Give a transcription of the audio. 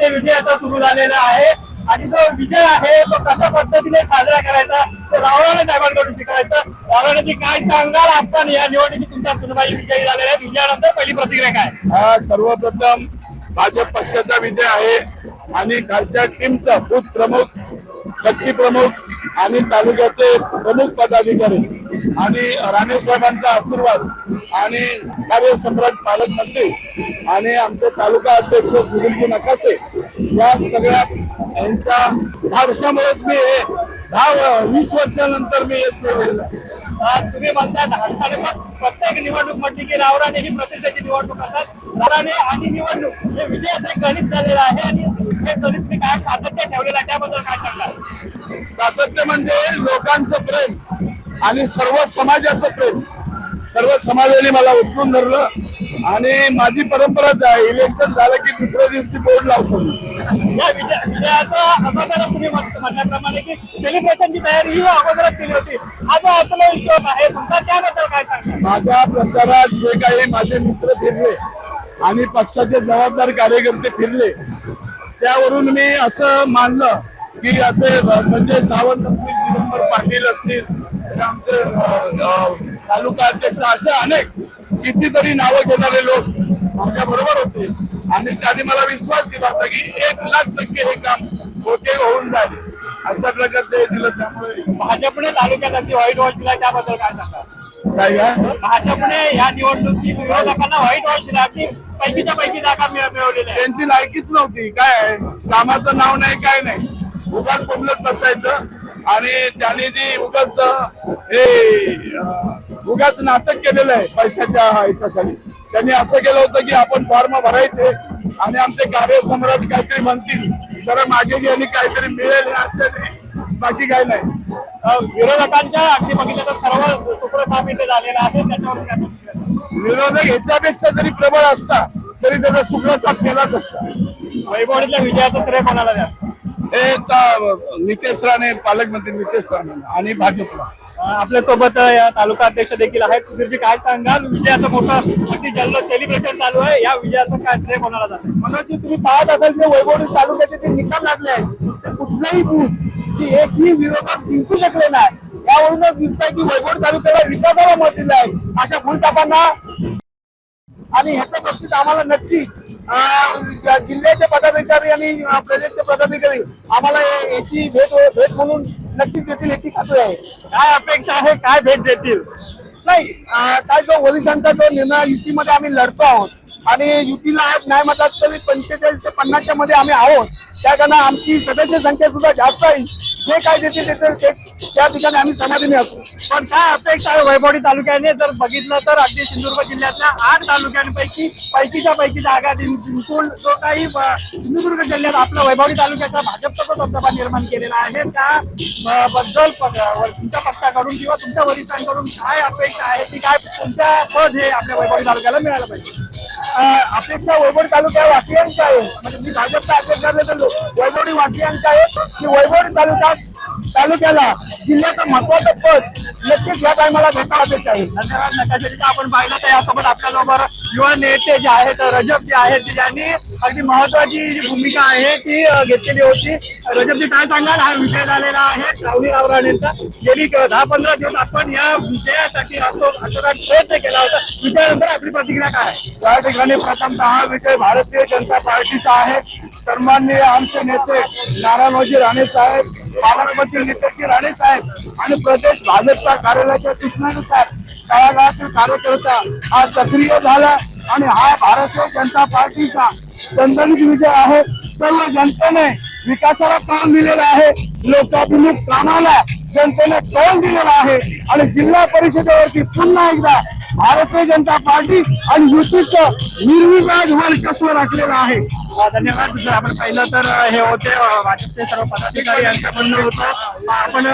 नेते विजयाचा सुरू झालेला आहे आणि जो विजय आहे तो कशा पद्धतीने साजरा करायचा तो रावराणे साहेबांकडून शिकायचा. रावराणेजी काय सांगाल, आपण या निवडणुकीत तुमच्या सुनबाई विजयी झालेल्या आहे, विजयानंतर पहिली प्रतिक्रिया काय? सर्वप्रथम भाजप पक्षाचा विजय आहे आणि खालच्या टीमचा बूथ प्रमुख, शक्ती प्रमुख आणि तालुक्याचे प्रमुख पदाधिकारी आणि राणे साहेबांचा आशीर्वाद आणि कार्यसम्राट पालकमंत्री आणि आमचे तालुका अध्यक्ष सुनीलजी नकासे या सगळ्या यांच्या धाडसामुळेच मी हे 10-20 वर्षानंतर मी यश मिळवलेलं आहे. तुम्ही म्हणता धाडसाने, प्रत्येक निवडणूक म्हटली की रावराणे ही प्रतिष्ठेची निवडणूक करतात. रावराणे आणि निवडणूक हे विजयाचं गणित झालेलं आहे आणि हे गणित मी काय सातत्य ठेवलेलं आहे, त्याबद्दल काय सांगाल? सातत्य म्हणजे लोकांचं प्रेम आणि सर्व समाजाचं प्रेम. सर्व समाजाने मला उचलून धरलं आणि माझी परंपराच आहे, इलेक्शन झालं की दुसऱ्या दिवशी बोर्ड लावतो. या विजयाचा अगोदर तुम्ही म्हटल्याप्रमाणे की सेलिब्रेशनची तयारी ही अगोदरच केली होती. हा जो आत्मविश्वास आहे तुमचा, त्याबद्दल काय सांगता? माझ्या प्रचारात जे काही माझे मित्र फिरले आणि पक्षाचे जबाबदार कार्यकर्ते फिरले त्यावरून मी असं मानलं की आता संजय सावंत असतील, दिगंबर पाटील असतील, आमचे तालुका अध्यक्ष, असे अनेक कितीतरी नावं घेणारे लोक माझ्या बरोबर होते आणि त्यांनी मला विश्वास दिला होता की 1,00,000% हे काम होते होऊन जाईल, अशा प्रकारचे हे दिलं. त्यामुळे भाजपने तालुक्यात अगदी व्हाईट वॉश दिला, त्याबद्दल काय सांगा? काय का भाजपने या निवडणुकीत विरोधकांना व्हाईट वॉश दिला की पैकीच्या पैकी जागा मिळवलेल्या आहे. त्यांची लायकीच नव्हती. काय आहे, कामाचं नाव नाही, काय नाही, उगाच बोलत बसायचं आणि त्यांनी जी उगाच नाटक केलेलं आहे पैशाच्या ह्याच्यासाठी. त्यांनी असं केलं होतं की आपण फॉर्म भरायचे आणि आमचे कार्यसम्राट काहीतरी म्हणतील जरा मागे घे आणि काहीतरी मिळेल अशाने, बाकी काय नाही. विरोधकांच्या अगदी बघितलं तर सर्व सुप्रसाद इथे झालेला आहे, त्याच्यावर काय प्रतिक्रिया? विरोधक ह्याच्यापेक्षा जरी प्रबळ असता तरी त्याचा सुप्रसाद केलाच असता. वैभवडीतल्या विजयाचं श्रेय कोणाला द्या? हे नितेश राणे, पालकमंत्री नितेश राणे आणि भाजपला. आपल्या सोबत या तालुका अध्यक्ष देखील आहेत. सुधीरजी, काय सांगाल, विजयाचं मोठं अगदी जल्लोष सेलिब्रेशन चालू आहे, या विजयाचं काय श्रेय कोणाला जातं? मनोजी, तुम्ही पाहत असाल जे वैभवडी तालुक्याचे जे निकाल लागले आहेत ते कुठलाही बूथ की एकही विरोधक जिंकू शकले नाही. यावरूनच दिसत आहे की वैभवडी तालुक्याला विकासाला मत दिलं आहे. अशा भूलथापांना आणि ह्याचं बक्षीस आम्हाला नक्की जिल्ह्याचे पदाधिकारी आणि प्रदेशचे पदाधिकारी आम्हाला याची भेट म्हणून नक्कीच देतील याची खात्री आहे. काय अपेक्षा आहे, काय भेट देतील? नाही, काय जो वरिष्ठांचा जो निर्णय, युतीमध्ये आम्ही लढतो आहोत आणि युतीला आज नाही म्हणतात तरी 45 ते 50च्या मध्ये आम्ही आहोत. त्या कारण आमची सदस्य संख्या सुद्धा जास्त आहे. जे काय देतील त्या ठिकाणी आम्ही समाधानी असतो. पण काय अपेक्षा आहे वैभवडी तालुक्याने? जर बघितलं तर अगदी सिंधुदुर्ग जिल्ह्यातल्या 8 तालुक्यांपैकी पैकीच्या पैकी जागा जिंकून जो काही सिंधुदुर्ग जिल्ह्यात आपला वैभवडी तालुक्याचा भाजपचा जो दबदबा निर्माण केलेला आहे त्याबद्दल तुमच्या पक्षाकडून किंवा तुमच्या वरिष्ठांकडून काय अपेक्षा आहे की काय कोणत्या पद हे आपल्या वैभवडी तालुक्याला मिळालं पाहिजे? अपेक्षा वैभवडी तालुक्या वासियांची आहे, म्हणजे मी भाजपचा अध्यक्ष वैभवडी वासियांची आहे की वैभवडी तालुक्याला जिल्ह्याचं महत्वाचं पद नक्कीच या टायमाला भेटणं अपेक्षा आहे. धन्यवाद. नकाशाची आपण पाहिलं तर यासोबत आपल्याबरोबर युवा नेते जे आहेत, रजब जे आहेत, ज्यांनी अगदी महत्वाची जी भूमिका आहे ती घेतलेली होती. रजबजी, काय सांगाल, हा विजय झालेला आहे सावली रावराणेंचा. गेली 10-15 दिवस आपण या विजयासाठी अतोनात प्रयत्न केला होता. विजयानंतर आपली प्रतिक्रिया काय? या ठिकाणी प्रथमतः हा विजय भारतीय जनता पार्टीचा आहे. सन्माननीय आमचे नेते नारायणजी राणे साहेब, पालकमंत्री नितेशजी राणे साहेब आणि प्रदेश भाजपच्या कार्यालयाच्या सूचनानुसार तळागाळातील कार्यकर्ता हा सक्रिय झाला आणि हा भारतीय जनता पार्टीचा दणदणीत विजय आहे. सर्व जनतेने विकासाला कौल दिलेला आहे, लोकाभिमुख कामाला जनतेने कौल दिलेला आहे आणि जिल्हा परिषदेवरती पुन्हा एकदा भारतीय जनता पार्टी आणि युतीचं निर्विवाद वर्चस्व राखलेलं आहे. धन्यवाद. जर आपण पाहिलं तर हे होते भाजपचे सर्व पदाधिकारी यांच्याकडून होतं. आपण